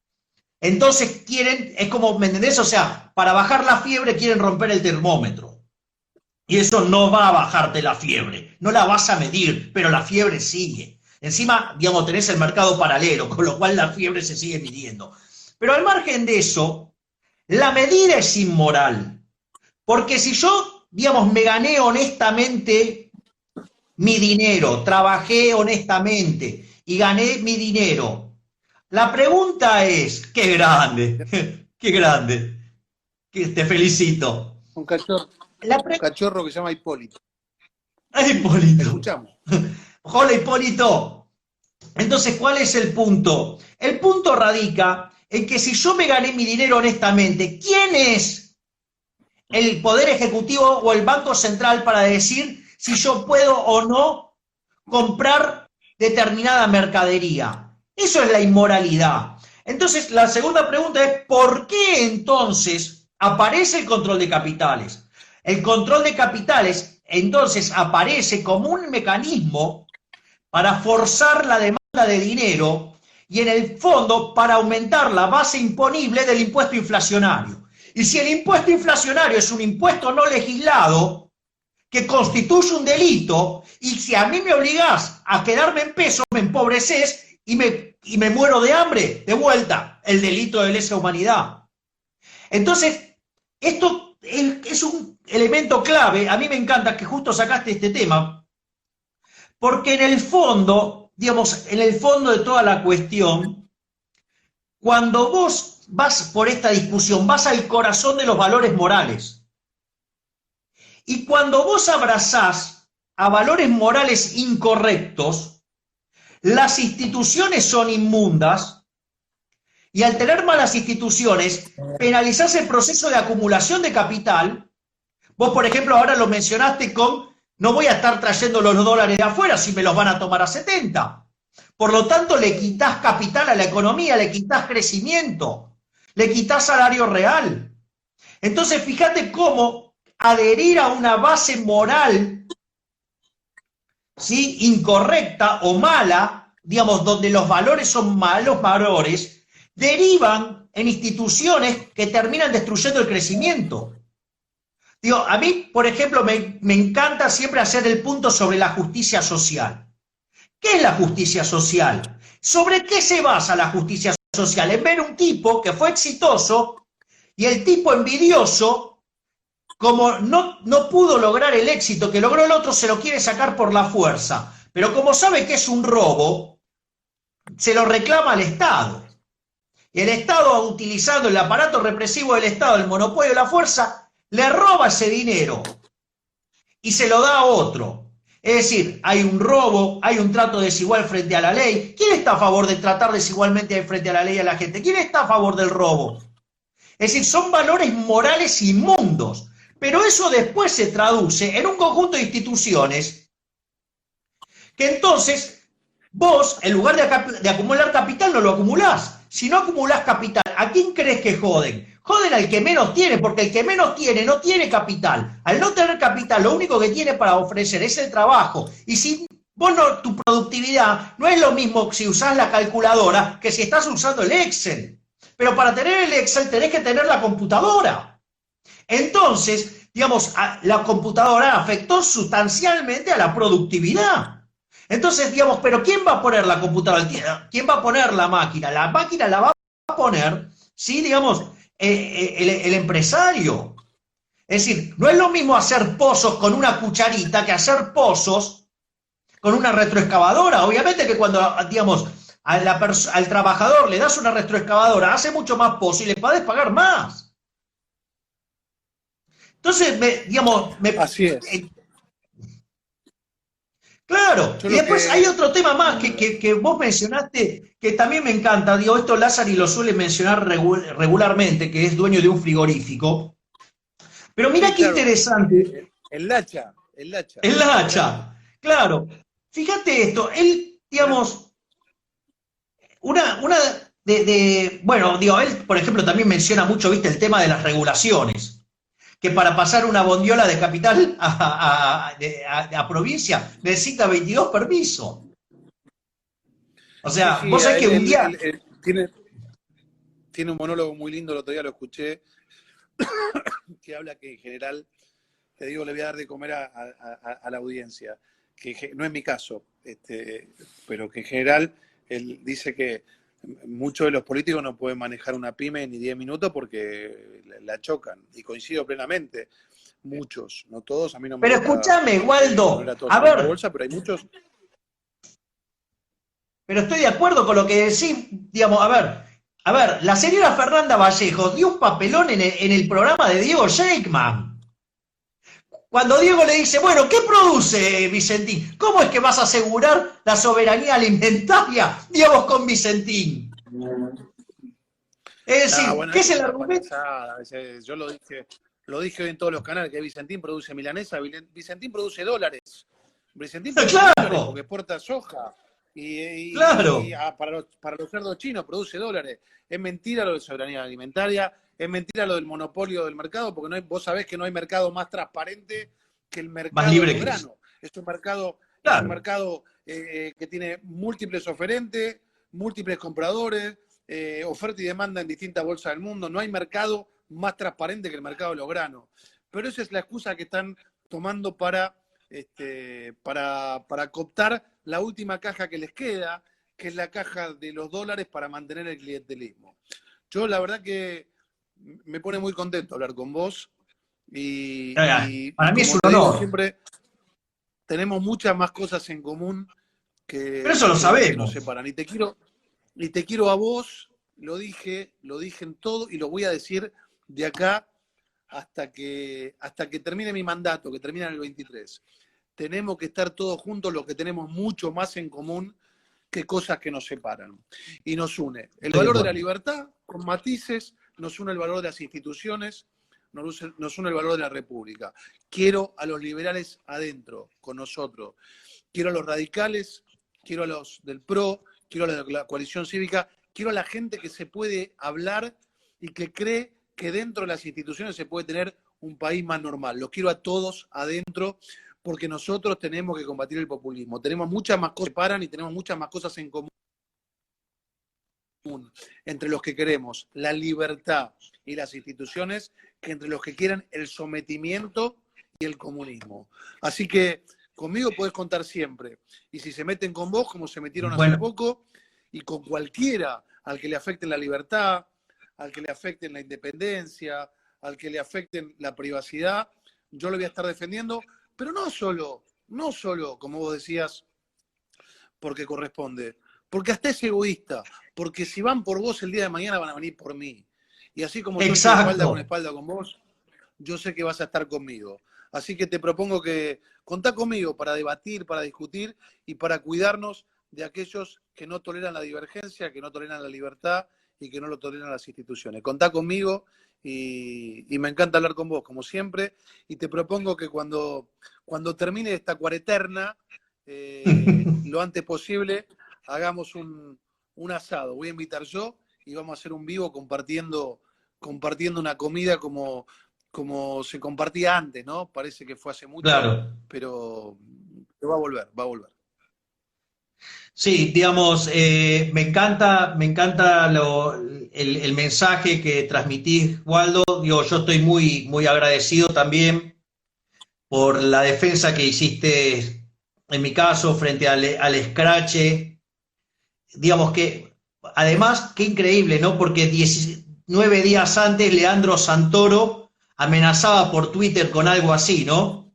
entonces quieren, es como, ¿me entendés? O sea, para bajar la fiebre quieren romper el termómetro. Y eso no va a bajarte la fiebre. No la vas a medir, pero la fiebre sigue. Encima, digamos, tenés el mercado paralelo, con lo cual la fiebre se sigue midiendo. Pero al margen de eso, la medida es inmoral. Porque si yo, digamos, me gané honestamente mi dinero, trabajé honestamente y gané mi dinero, la pregunta es, ¡qué grande! ¡Qué grande! Te felicito. Un cachorro que se llama Hipólito. Hipólito. Escuchamos. Hola, Hipólito. Entonces, ¿cuál es el punto? El punto radica en que si yo me gané mi dinero honestamente, ¿quién es el Poder Ejecutivo o el Banco Central para decir si yo puedo o no comprar determinada mercadería? Eso es la inmoralidad. Entonces, la segunda pregunta es, ¿por qué entonces aparece el control de capitales? El control de capitales, entonces, aparece como un mecanismo para forzar la demanda de dinero y en el fondo para aumentar la base imponible del impuesto inflacionario. Y si el impuesto inflacionario es un impuesto no legislado, que constituye un delito, y si a mí me obligás a quedarme en pesos, me empobreces y me muero de hambre, de vuelta, el delito de lesa humanidad. Entonces, esto es un elemento clave. A mí me encanta que justo sacaste este tema, porque en el fondo, digamos, en el fondo de toda la cuestión, cuando vos vas por esta discusión, vas al corazón de los valores morales. Y cuando vos abrazás a valores morales incorrectos, las instituciones son inmundas, y al tener malas instituciones, penalizás el proceso de acumulación de capital. Vos, por ejemplo, ahora lo mencionaste con, no voy a estar trayendo los dólares de afuera si me los van a tomar a 70. Por lo tanto, le quitás capital a la economía, le quitás crecimiento, le quitás salario real. Entonces, fíjate cómo adherir a una base moral, ¿sí?, incorrecta o mala, digamos, donde los valores son malos valores, derivan en instituciones que terminan destruyendo el crecimiento. Digo, a mí, por ejemplo, me encanta siempre hacer el punto sobre la justicia social. ¿Qué es la justicia social? ¿Sobre qué se basa la justicia social en ver un tipo que fue exitoso y el tipo envidioso, como no pudo lograr el éxito que logró el otro, se lo quiere sacar por la fuerza. Pero como sabe que es un robo, se lo reclama al Estado. Y el Estado, utilizando el aparato represivo del Estado, el monopolio de la fuerza, le roba ese dinero y se lo da a otro. Es decir, hay un robo, hay un trato desigual frente a la ley. ¿Quién está a favor de tratar desigualmente frente a la ley a la gente? ¿Quién está a favor del robo? Es decir, son valores morales inmundos. Pero eso después se traduce en un conjunto de instituciones que entonces vos, en lugar de acumular capital, no lo acumulás. Si no acumulás capital, ¿a quién crees que joden? Joden al que menos tiene, porque el que menos tiene no tiene capital. Al no tener capital, lo único que tiene para ofrecer es el trabajo. Y si vos no, tu productividad no es lo mismo si usás la calculadora que si estás usando el Excel. Pero para tener el Excel tenés que tener la computadora. Entonces, digamos, la computadora afectó sustancialmente a la productividad. Entonces, digamos, pero ¿quién va a poner la computadora? ¿Quién va a poner la máquina? La máquina la va a poner, sí, digamos, el empresario. Es decir, no es lo mismo hacer pozos con una cucharita que hacer pozos con una retroexcavadora. Obviamente que cuando, digamos, al trabajador le das una retroexcavadora, hace mucho más pozos y le podés pagar más. Entonces, digamos... Así es. Claro, y después hay otro tema más que vos mencionaste, que también me encanta, digo, esto Lázaro lo suele mencionar regularmente, que es dueño de un frigorífico. Pero mira qué interesante. El Lacha. El Lacha, claro. Fíjate esto, él, digamos, bueno, digo, él, por ejemplo, también menciona mucho, viste, el tema de las regulaciones. Que para pasar una bondiola de capital a provincia necesita 22 permisos. O sea, sí, vos sabés que un día... Tiene un monólogo muy lindo, el otro día lo escuché, que habla que en general, te digo, le voy a dar de comer a la audiencia, que no es mi caso, pero que en general él dice que muchos de los políticos no pueden manejar una pyme ni 10 minutos porque la chocan. Y coincido plenamente. Muchos, no todos, a mí no me Pero escúchame, Waldo, a ver. Bolsa, pero hay muchos. Pero estoy de acuerdo con lo que decís, digamos, a ver, la señora Fernanda Vallejo dio un papelón en el programa de Diego Sheikman. Cuando Diego le dice, bueno, ¿qué produce Vicentín? ¿Cómo es que vas a asegurar la soberanía alimentaria, digamos, con Vicentín? Es decir, bueno, ¿qué es el argumento? Yo lo dije hoy en todos los canales, que Vicentín produce milanesa, Vicentín produce dólares. Vicentín produce dólares porque exporta soja. Claro. Y para los cerdos chinos produce dólares. Es mentira lo de soberanía alimentaria, es mentira lo del monopolio del mercado, porque vos sabés que no hay mercado más transparente que el mercado del grano. Es un mercado, que tiene múltiples oferentes, múltiples compradores, oferta y demanda en distintas bolsas del mundo. No hay mercado más transparente que el mercado de los granos. Pero esa es la excusa que están tomando para cooptar la última caja que les queda, que es la caja de los dólares para mantener el clientelismo. Yo la verdad que me pone muy contento hablar con vos y para mí es un honor. Siempre tenemos muchas más cosas en común pero eso lo sabemos. Que nos separan. Y te quiero a vos, lo dije en todo y lo voy a decir de acá hasta que termine mi mandato, que termina en el 23. Tenemos que estar todos juntos, los que tenemos mucho más en común que cosas que nos separan. Y nos une el valor de la libertad, con matices, nos une el valor de las instituciones, nos une el valor de la República. Quiero a los liberales adentro, con nosotros. Quiero a los radicales, quiero a los del PRO, quiero a la coalición cívica, quiero a la gente que se puede hablar y que cree que dentro de las instituciones se puede tener un país más normal. Los quiero a todos adentro, porque nosotros tenemos que combatir el populismo. Tenemos muchas más cosas que paran y tenemos muchas más cosas en común entre los que queremos la libertad y las instituciones que entre los que quieran el sometimiento y el comunismo. Así que conmigo podés contar siempre. Y si se meten con vos, como se metieron hace poco, y con cualquiera al que le afecten la libertad, al que le afecten la independencia, al que le afecten la privacidad, yo lo voy a estar defendiendo, pero no solo, como vos decías, porque corresponde, porque hasta es egoísta, porque si van por vos el día de mañana van a venir por mí. Y así como yo estoy espalda con vos, yo sé que vas a estar conmigo. Así que te propongo que contá conmigo para debatir, para discutir y para cuidarnos de aquellos que no toleran la divergencia, que no toleran la libertad y que no lo toleran las instituciones. Contá conmigo y me encanta hablar con vos, como siempre. Y te propongo que cuando termine esta cuareterna, lo antes posible, hagamos un asado. Voy a invitar yo y vamos a hacer un vivo compartiendo una comida como se compartía antes, ¿no? Parece que fue hace mucho, claro, pero va a volver, va a volver. Sí, digamos, me encanta el mensaje que transmitís, Waldo. Digo, yo estoy muy, muy agradecido también por la defensa que hiciste, en mi caso, frente al escrache. Digamos que, además, qué increíble, ¿no? Porque 19 días antes Leandro Santoro amenazaba por Twitter con algo así, ¿no?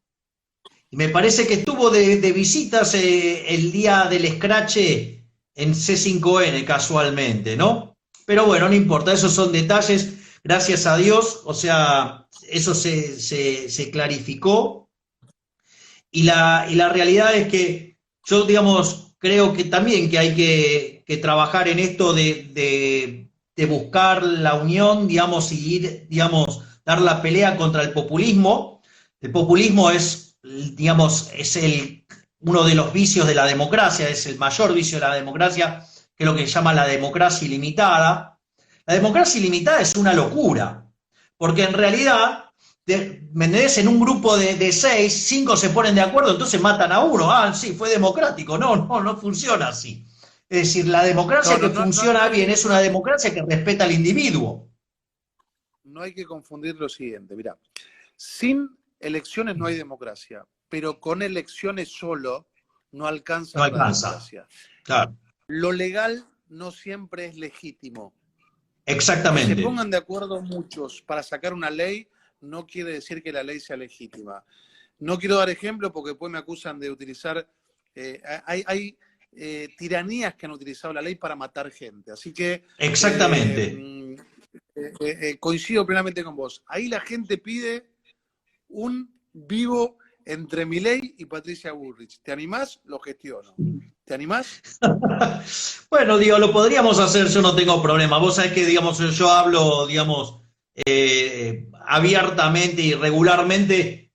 Y me parece que estuvo de visitas el día del escrache en C5N casualmente, ¿no? Pero bueno, no importa, esos son detalles, gracias a Dios, o sea, eso se clarificó. Y la realidad es que yo, digamos, creo que también que hay que trabajar en esto de buscar la unión, digamos, y ir, digamos, dar la pelea contra el populismo. El populismo es, digamos, uno de los vicios de la democracia, es el mayor vicio de la democracia, que es lo que se llama la democracia ilimitada. La democracia ilimitada es una locura, porque en realidad, ¿me entendés? En un grupo de 6, 5 se ponen de acuerdo, entonces matan a uno. Ah, sí, fue democrático. No funciona así. Es decir, la democracia que funciona bien es una democracia que respeta al individuo. No hay que confundir lo siguiente, mirá. Sin elecciones no hay democracia, pero con elecciones solo no alcanza la democracia. Claro. Lo legal no siempre es legítimo. Exactamente. Que se pongan de acuerdo muchos para sacar una ley no quiere decir que la ley sea legítima. No quiero dar ejemplo porque después me acusan de utilizar... hay tiranías que han utilizado la ley para matar gente. Así que... Exactamente. Coincido plenamente con vos. Ahí la gente pide un vivo entre Milei y Patricia Bullrich. ¿Te animás? Lo gestiono. ¿Te animás? Bueno, digo, lo podríamos hacer, yo no tengo problema. Vos sabés que, digamos, yo hablo, digamos, abiertamente y regularmente,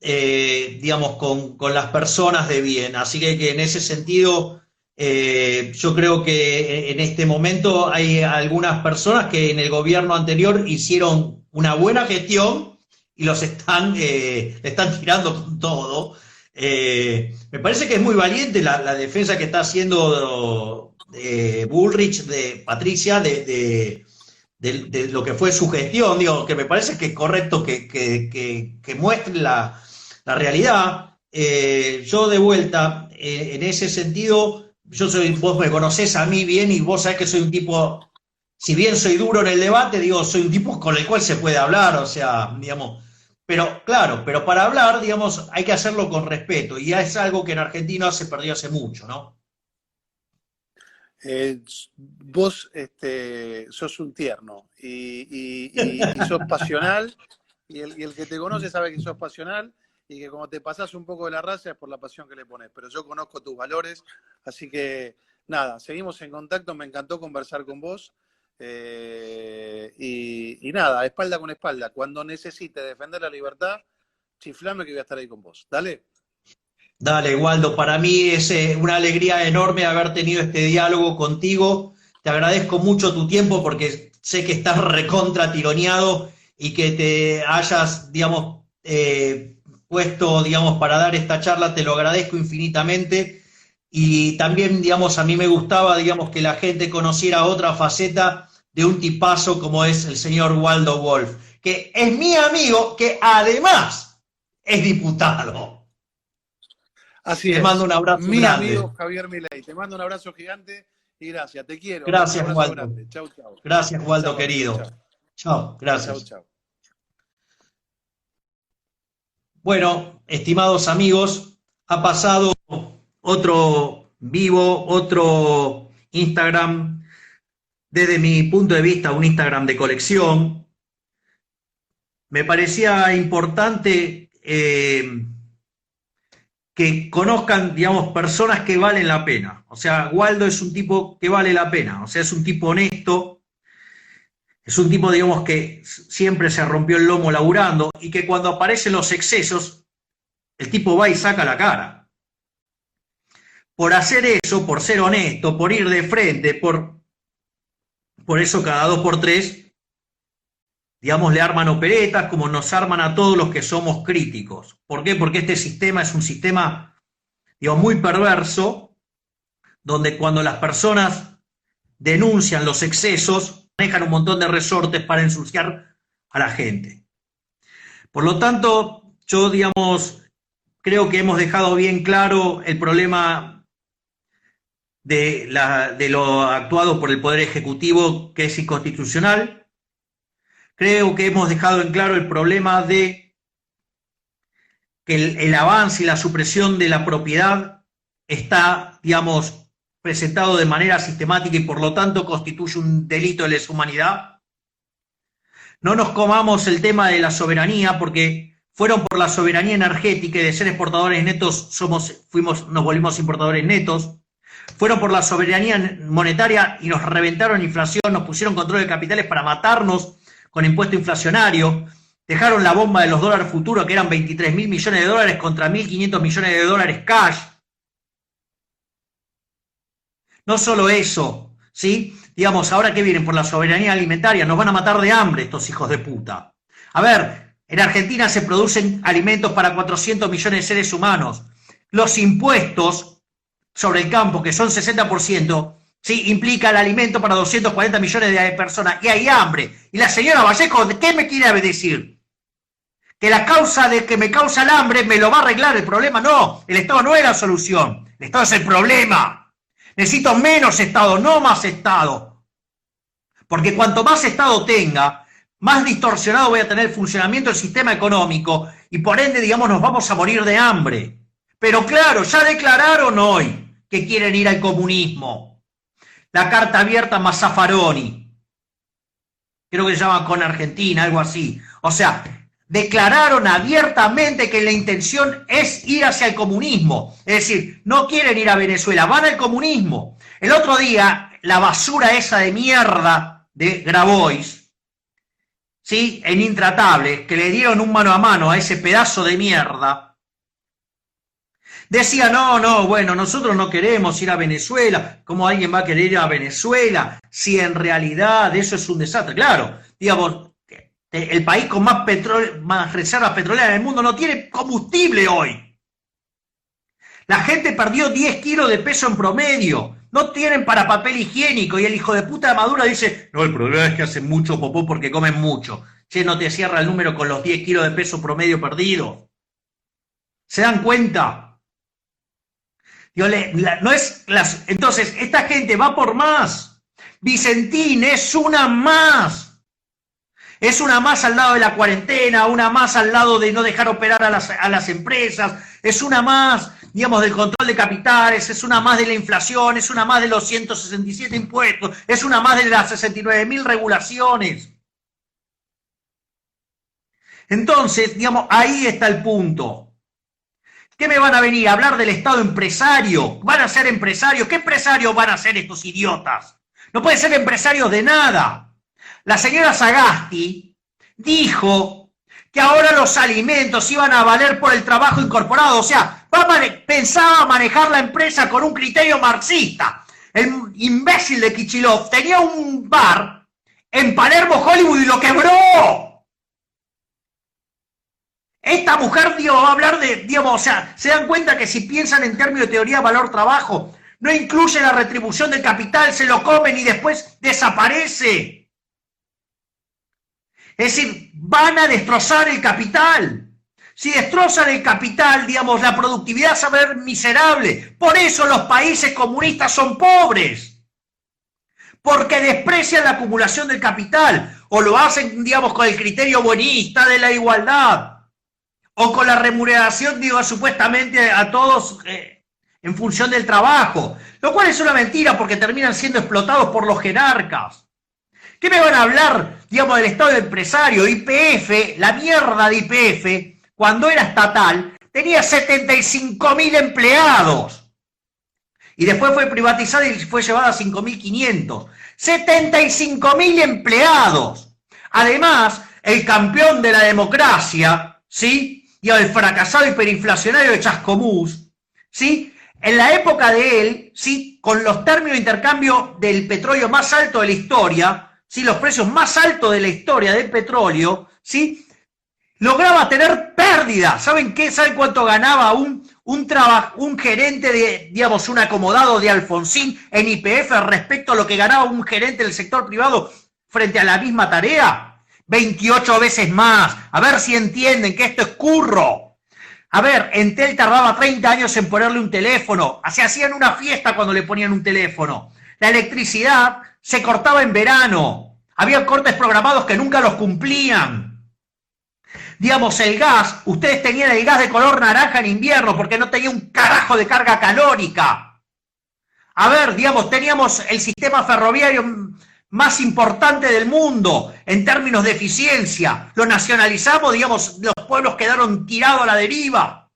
digamos, con las personas de bien. Así que en ese sentido, yo creo que en este momento hay algunas personas que en el gobierno anterior hicieron una buena gestión y le están tirando con todo. Me parece que es muy valiente la defensa que está haciendo Bullrich de Patricia de lo que fue su gestión. Digo, que me parece que es correcto que muestre la realidad. Yo de vuelta, en ese sentido, vos me conocés a mí bien y vos sabés que soy un tipo, si bien soy duro en el debate, digo, soy un tipo con el cual se puede hablar, o sea, digamos, pero claro, pero para hablar, digamos, hay que hacerlo con respeto, y es algo que en Argentina se perdió hace mucho, ¿no? Vos sos un tierno y sos pasional, y el que te conoce sabe que sos pasional y que como te pasás un poco de la raza es por la pasión que le pones, pero yo conozco tus valores, así que nada, seguimos en contacto, me encantó conversar con vos. Y nada, espalda con espalda. Cuando necesite defender la libertad, chiflame que voy a estar ahí con vos. Dale. Dale, Waldo, para mí es una alegría enorme haber tenido este diálogo contigo. Te agradezco mucho tu tiempo porque sé que estás recontra tironeado y que te hayas, digamos, puesto, digamos, para dar esta charla. Te lo agradezco infinitamente. Y también, digamos, a mí me gustaba, digamos, que la gente conociera otra faceta de un tipazo como es el señor Waldo Wolf, que es mi amigo, que además es diputado. Así es. Te mando un abrazo mi grande. amigo Javier Milei. Te mando un abrazo gigante Y gracias, te quiero. Gracias, Waldo. Chau, chau. Gracias, Waldo, chau, querido. Chau, chau. Gracias. Chau, chau. Bueno, estimados amigos, ha pasado otro vivo, otro Instagram, desde mi punto de vista, un Instagram de colección. Me parecía importante que conozcan, digamos, personas que valen la pena. O sea, Waldo es un tipo que vale la pena, o sea, es un tipo honesto, es un tipo, digamos, que siempre se rompió el lomo laburando y que cuando aparecen los excesos, el tipo va y saca la cara. Por hacer eso, por ser honesto, por ir de frente, por eso cada 2 por 3, digamos, le arman operetas como nos arman a todos los que somos críticos. ¿Por qué? Porque este sistema es un sistema, digamos, muy perverso, donde cuando las personas denuncian los excesos, manejan un montón de resortes para ensuciar a la gente. Por lo tanto, yo, digamos, creo que hemos dejado bien claro el problema de lo actuado por el Poder Ejecutivo, que es inconstitucional. Creo que hemos dejado en claro el problema de que el avance y la supresión de la propiedad está, digamos, presentado de manera sistemática y por lo tanto constituye un delito de lesa humanidad. No nos comamos el tema de la soberanía, porque fueron por la soberanía energética y de ser exportadores netos nos volvimos importadores netos. Fueron por la soberanía monetaria y nos reventaron inflación, nos pusieron control de capitales para matarnos con impuesto inflacionario. Dejaron la bomba de los dólares futuros, que eran 23.000 millones de dólares contra 1.500 millones de dólares cash. No solo eso, ¿sí? Digamos, ahora que vienen por la soberanía alimentaria, nos van a matar de hambre estos hijos de puta. A ver, en Argentina se producen alimentos para 400 millones de seres humanos. Los impuestos sobre el campo, que son 60%, ¿sí? Implica el alimento para 240 millones de personas y hay hambre. Y la señora Vallejo, ¿qué me quiere decir? Que la causa de que me causa el hambre me lo va a arreglar el problema. No, el Estado no es la solución. El Estado es el problema. Necesito menos Estado, no más Estado. Porque cuanto más Estado tenga, más distorsionado voy a tener el funcionamiento del sistema económico y por ende, digamos, nos vamos a morir de hambre. Pero claro, ya declararon hoy que quieren ir al comunismo. La carta abierta más Zaffaroni. Creo que se llama Con Argentina, algo así. O sea, declararon abiertamente que la intención es ir hacia el comunismo. Es decir, no quieren ir a Venezuela, van al comunismo. El otro día, la basura esa de mierda de Grabois, ¿sí? En Intratable, que le dieron un mano a mano a ese pedazo de mierda, decía, bueno, nosotros no queremos ir a Venezuela. ¿Cómo alguien va a querer ir a Venezuela si en realidad eso es un desastre? Claro, digamos, el país con más petróleo, más reservas petroleras del mundo no tiene combustible hoy. La gente perdió 10 kilos de peso en promedio. No tienen para papel higiénico y el hijo de puta de Maduro dice, no, el problema es que hacen mucho popó porque comen mucho. Che, no te cierra el número con los 10 kilos de peso promedio perdido. ¿Se dan cuenta? Entonces, esta gente va por más. Vicentín es una más. Es una más al lado de la cuarentena, una más al lado de no dejar operar a las empresas, es una más, digamos, del control de capitales, es una más de la inflación, es una más de los 167 impuestos, es una más de las 69.000 regulaciones. Entonces, digamos, ahí está el punto. ¿Qué me van a venir a hablar del Estado empresario? ¿Van a ser empresarios? ¿Qué empresarios van a ser estos idiotas? No pueden ser empresarios de nada. La señora Sagasti dijo que ahora los alimentos iban a valer por el trabajo incorporado. O sea, pensaba manejar la empresa con un criterio marxista. El imbécil de Kicillof tenía un bar en Palermo, Hollywood, y lo quebró. Esta mujer, va a hablar de, o sea, se dan cuenta que si piensan en términos de teoría valor-trabajo, no incluye la retribución del capital, se lo comen y después desaparece. Es decir, van a destrozar el capital. Si destrozan el capital, la productividad se va a ver miserable. Por eso los países comunistas son pobres. porque desprecian la acumulación del capital, o lo hacen, digamos, con el criterio buenista de la igualdad, o con la remuneración, digo, supuestamente a todos en función del trabajo, lo cual es una mentira porque terminan siendo explotados por los jerarcas. ¿Qué me van a hablar, digamos, del Estado empresario? YPF, la mierda de YPF, cuando era estatal, tenía 75.000 empleados. Y después fue privatizada y fue llevada a 5.500. 75.000 empleados. Además, el campeón de la democracia, ¿sí? Y el fracasado hiperinflacionario de Chascomús, ¿sí? En la época de él, ¿sí? Con los términos de intercambio del petróleo más alto de la historia, ¿sí? Los precios más altos de la historia del petróleo, ¿sí? Lograba tener pérdidas. ¿Saben qué? ¿Saben cuánto ganaba un gerente de, digamos, un acomodado de Alfonsín en YPF respecto a lo que ganaba un gerente del sector privado frente a la misma tarea? 28 veces más. A ver si entienden que esto es curro. A ver, Entel tardaba 30 años en ponerle un teléfono. Se hacían una fiesta cuando le ponían un teléfono. La electricidad se cortaba en verano. Había cortes programados que nunca los cumplían. Digamos, el gas, ustedes tenían el gas de color naranja en invierno porque no tenía un carajo de carga calórica. A ver, digamos, teníamos el sistema ferroviario más importante del mundo en términos de eficiencia. Lo nacionalizamos, digamos, los pueblos quedaron tirados a la deriva.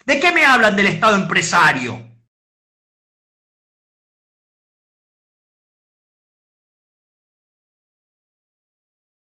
¿De qué me hablan del Estado empresario?